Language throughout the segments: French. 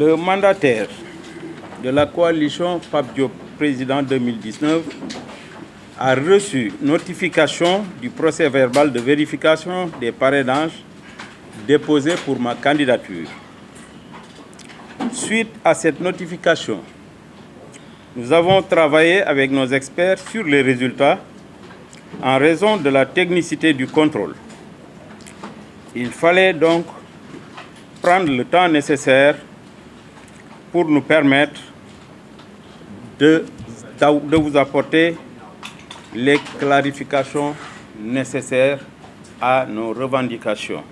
Le mandataire de la coalition Pape Diop, président 2019, a reçu notification du procès-verbal de vérification des parrainages déposés pour ma candidature. Suite à cette notification, nous avons travaillé avec nos experts sur les résultats en raison de la technicité du contrôle. Il fallait donc prendre le temps nécessaire pour nous permettre de vous apporter les clarifications nécessaires à nos revendications.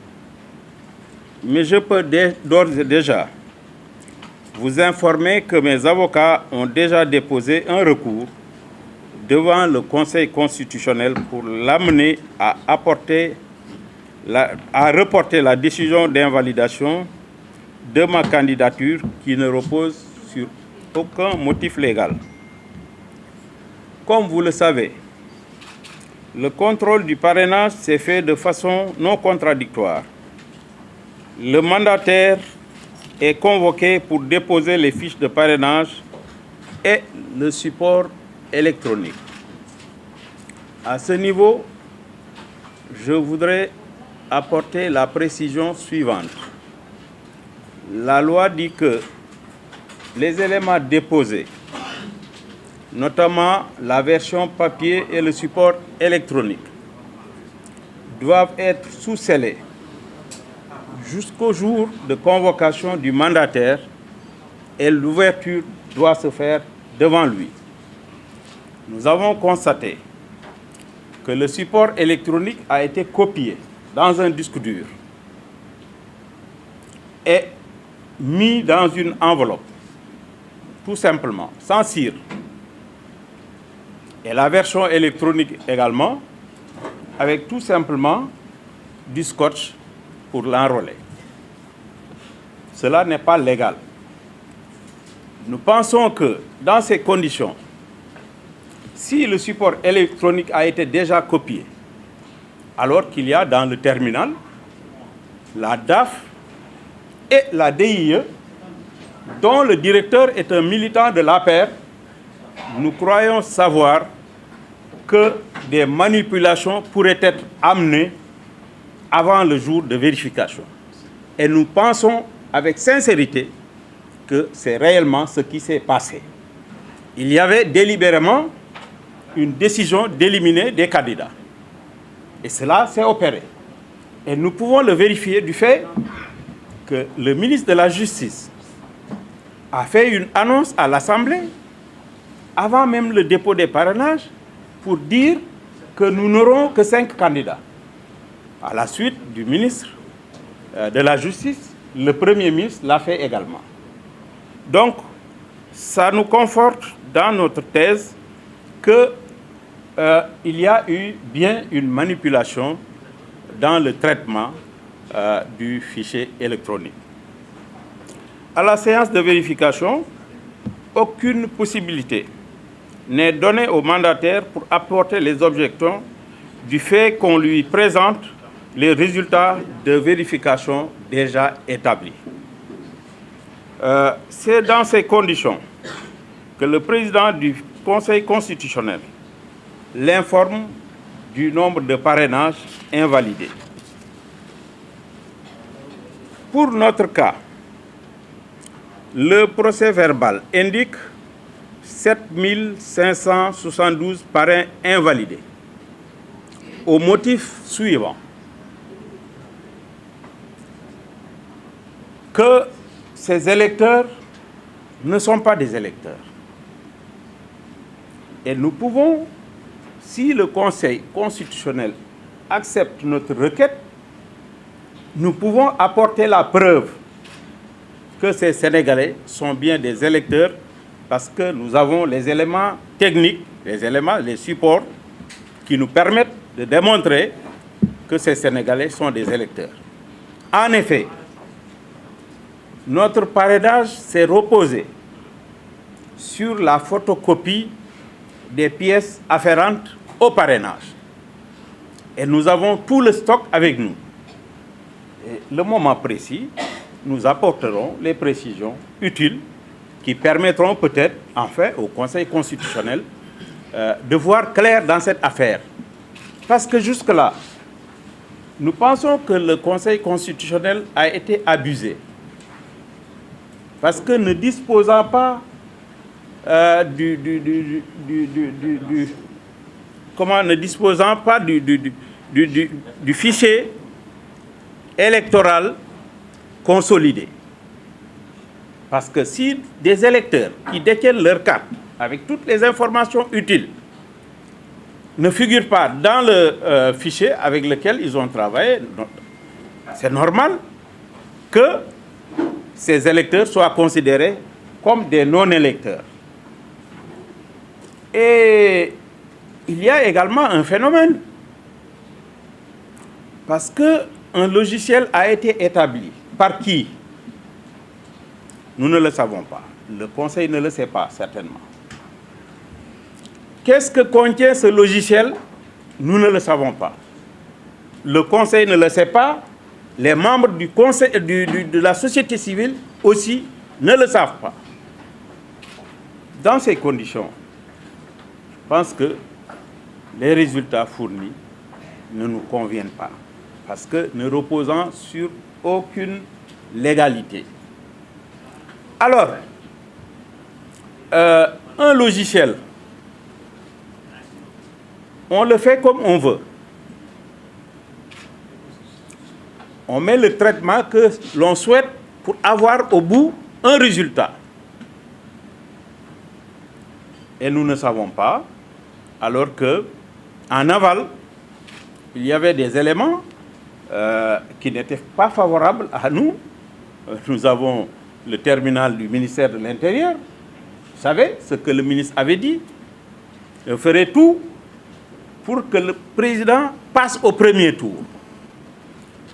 Mais je peux d'ores et déjà vous informer que mes avocats ont déjà déposé un recours devant le Conseil constitutionnel pour l'amener à reporter la décision d'invalidation de ma candidature qui ne repose sur aucun motif légal. Comme vous le savez, le contrôle du parrainage s'est fait de façon non contradictoire. Le mandataire est convoqué pour déposer les fiches de parrainage et le support électronique. À ce niveau, je voudrais apporter la précision suivante. La loi dit que les éléments déposés, notamment la version papier et le support électronique, doivent être sous-scellés jusqu'au jour de convocation du mandataire et l'ouverture doit se faire devant lui. Nous avons constaté que le support électronique a été copié dans un disque dur et mis dans une enveloppe, tout simplement, sans cire. Et la version électronique également, avec tout simplement du scotch pour l'enrôler. Cela n'est pas légal. Nous pensons que dans ces conditions, si le support électronique a été déjà copié, alors qu'il y a dans le terminal la DAF et la DIE, dont le directeur est un militant de l'APR, nous croyons savoir que des manipulations pourraient être amenées avant le jour de vérification. Et nous pensons avec sincérité que c'est réellement ce qui s'est passé. Il y avait délibérément une décision d'éliminer des candidats. Et cela s'est opéré. Et nous pouvons le vérifier du fait que le ministre de la Justice a fait une annonce à l'Assemblée avant même le dépôt des parrainages pour dire que nous n'aurons que 5 candidats. À la suite du ministre de la Justice, le Premier ministre l'a fait également. Donc, ça nous conforte dans notre thèse qu'il y a eu bien une manipulation dans le traitement du fichier électronique. À la séance de vérification, aucune possibilité n'est donnée au mandataire pour apporter les objections du fait qu'on lui présente les résultats de vérification déjà établis. C'est dans ces conditions que le président du Conseil constitutionnel l'informe du nombre de parrainages invalidés. Pour notre cas, le procès-verbal indique 7572 parrains invalidés, au motif suivant: que ces électeurs ne sont pas des électeurs. Et nous pouvons, si le Conseil constitutionnel accepte notre requête, nous pouvons apporter la preuve que ces Sénégalais sont bien des électeurs parce que nous avons les éléments techniques, les supports qui nous permettent de démontrer que ces Sénégalais sont des électeurs. En effet, notre parrainage s'est reposé sur la photocopie des pièces afférentes au parrainage. Et nous avons tout le stock avec nous. Et le moment précis, nous apporterons les précisions utiles qui permettront peut-être, enfin, au Conseil constitutionnel de voir clair dans cette affaire. Parce que jusque-là, nous pensons que le Conseil constitutionnel a été abusé. Parce que ne disposant pas du fichier électoral consolidé. Parce que si des électeurs qui détiennent leur carte avec toutes les informations utiles ne figurent pas dans le fichier avec lequel ils ont travaillé, c'est normal que ces électeurs soient considérés comme des non-électeurs. Et il y a également un phénomène. Parce qu'un logiciel a été établi. Par qui? Nous ne le savons pas. Le Conseil ne le sait pas, certainement. Qu'est-ce que contient ce logiciel? Nous ne le savons pas. Le Conseil ne le sait pas. Les membres du Conseil, de la société civile aussi ne le savent pas. Dans ces conditions, je pense que les résultats fournis ne nous conviennent pas. Parce que ne reposant sur aucune légalité. Alors, un logiciel, on le fait comme on veut. On met le traitement que l'on souhaite pour avoir au bout un résultat. Et nous ne savons pas, alors qu'en aval, il y avait des éléments qui n'étaient pas favorables à nous. Nous avons le terminal du ministère de l'Intérieur. Vous savez ce que le ministre avait dit? Il ferait tout pour que le président passe au premier tour.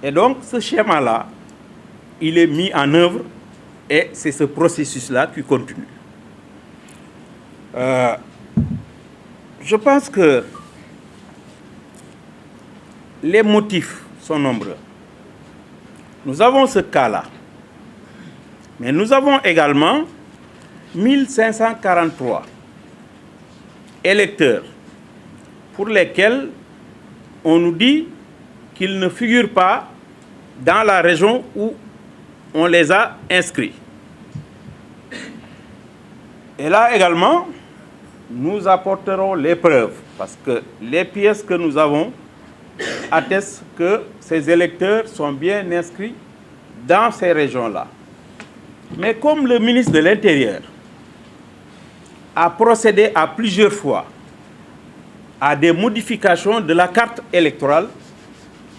Et donc, ce schéma-là, il est mis en œuvre et c'est ce processus-là qui continue. Je pense que les motifs sont nombreux. Nous avons ce cas-là. Mais nous avons également 1543 électeurs pour lesquels on nous dit qu'ils ne figurent pas dans la région où on les a inscrits. Et là également, nous apporterons les preuves, parce que les pièces que nous avons attestent que ces électeurs sont bien inscrits dans ces régions-là. Mais comme le ministre de l'Intérieur a procédé à plusieurs fois à des modifications de la carte électorale,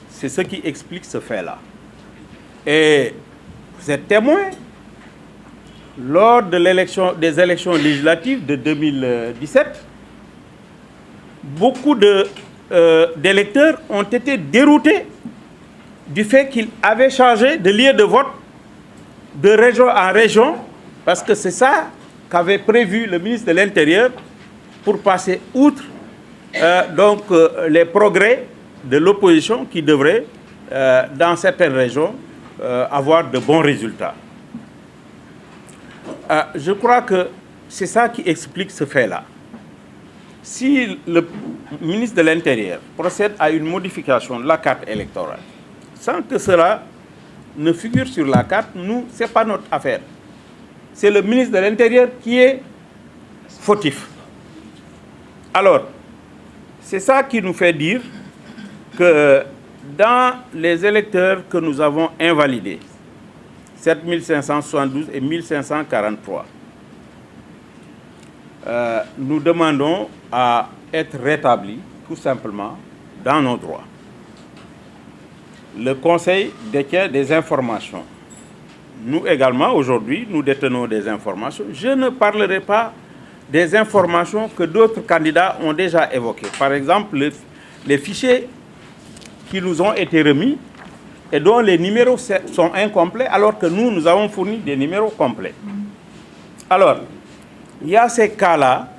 c'est ce qui explique ce fait-là. Et vous êtes témoin, lors de des élections législatives de 2017, beaucoup d'électeurs ont été déroutés du fait qu'ils avaient changé de lieu de vote de région en région, parce que c'est ça qu'avait prévu le ministre de l'Intérieur pour passer outre les progrès de l'opposition qui devrait, dans certaines régions, avoir de bons résultats. Je crois que c'est ça qui explique ce fait-là. Si le ministre de l'Intérieur procède à une modification de la carte électorale, sans que cela ne figure sur la carte, nous, ce n'est pas notre affaire. C'est le ministre de l'Intérieur qui est fautif. Alors, c'est ça qui nous fait dire que dans les électeurs que nous avons invalidés, 7572 et 1543, nous demandons à être rétablis, tout simplement, dans nos droits. Le Conseil détient des informations. Nous également, aujourd'hui, nous détenons des informations. Je ne parlerai pas des informations que d'autres candidats ont déjà évoquées. Par exemple, les fichiers qui nous ont été remis et dont les numéros sont incomplets, alors que nous avons fourni des numéros complets. Alors, il y a ces cas-là,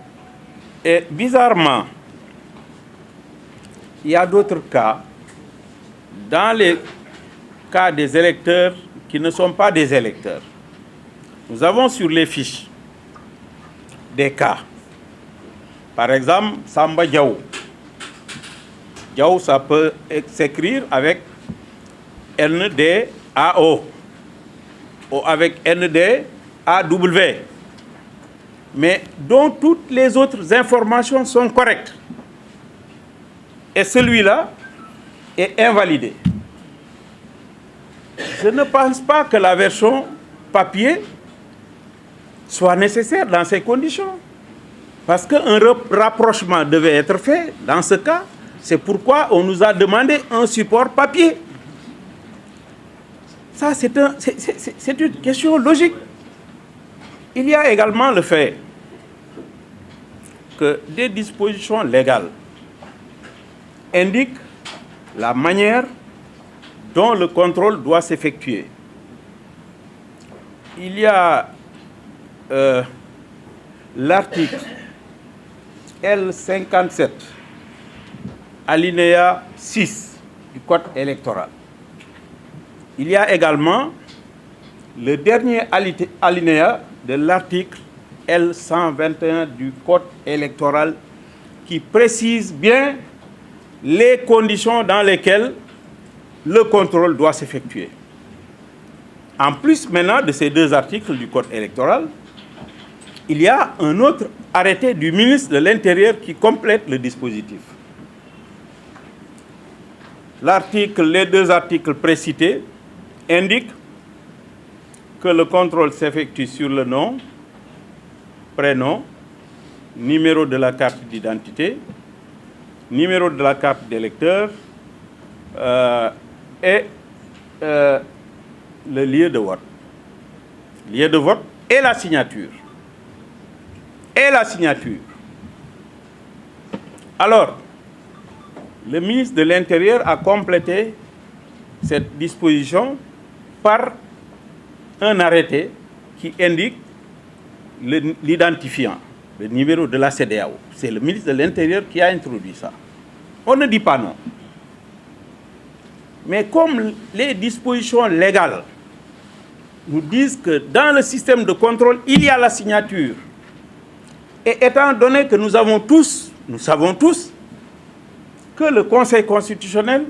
et bizarrement, il y a d'autres cas. Dans les cas des électeurs qui ne sont pas des électeurs. Nous avons sur les fiches des cas. Par exemple, Samba Diaw. Diaw, ça peut s'écrire avec NDAO ou avec NDAW, mais dont toutes les autres informations sont correctes. Et celui-là est invalidé. Je ne pense pas que la version papier soit nécessaire dans ces conditions. Parce qu'un rapprochement devait être fait dans ce cas. C'est pourquoi on nous a demandé un support papier. Ça, c'est une question logique. Il y a également le fait que des dispositions légales indiquent la manière dont le contrôle doit s'effectuer. Il y a l'article L57, alinéa 6 du Code électoral. Il y a également le dernier alinéa de l'article L121 du Code électoral qui précise bien les conditions dans lesquelles le contrôle doit s'effectuer. En plus maintenant de ces deux articles du Code électoral, il y a un autre arrêté du ministre de l'Intérieur qui complète le dispositif. Les deux articles précités indiquent que le contrôle s'effectue sur le nom, prénom, numéro de la carte d'identité, numéro de la carte d'électeur et le lieu de vote. Lieu de vote et la signature. Et la signature. Alors, le ministre de l'Intérieur a complété cette disposition par un arrêté qui indique l'identifiant, le numéro de la CEDEAO. C'est le ministre de l'Intérieur qui a introduit ça. On ne dit pas non. Mais comme les dispositions légales nous disent que dans le système de contrôle, il y a la signature, et étant donné que nous savons tous que le Conseil constitutionnel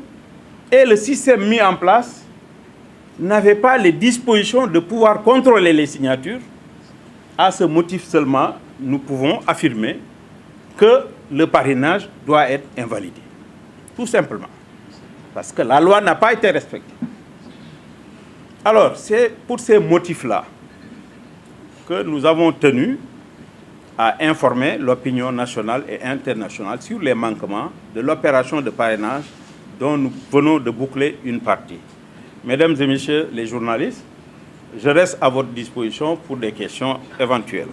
et le système mis en place n'avaient pas les dispositions de pouvoir contrôler les signatures, à ce motif seulement, nous pouvons affirmer que le parrainage doit être invalidé. Tout simplement. Parce que la loi n'a pas été respectée. Alors, c'est pour ces motifs-là que nous avons tenu à informer l'opinion nationale et internationale sur les manquements de l'opération de parrainage dont nous venons de boucler une partie. Mesdames et messieurs les journalistes, je reste à votre disposition pour des questions éventuelles.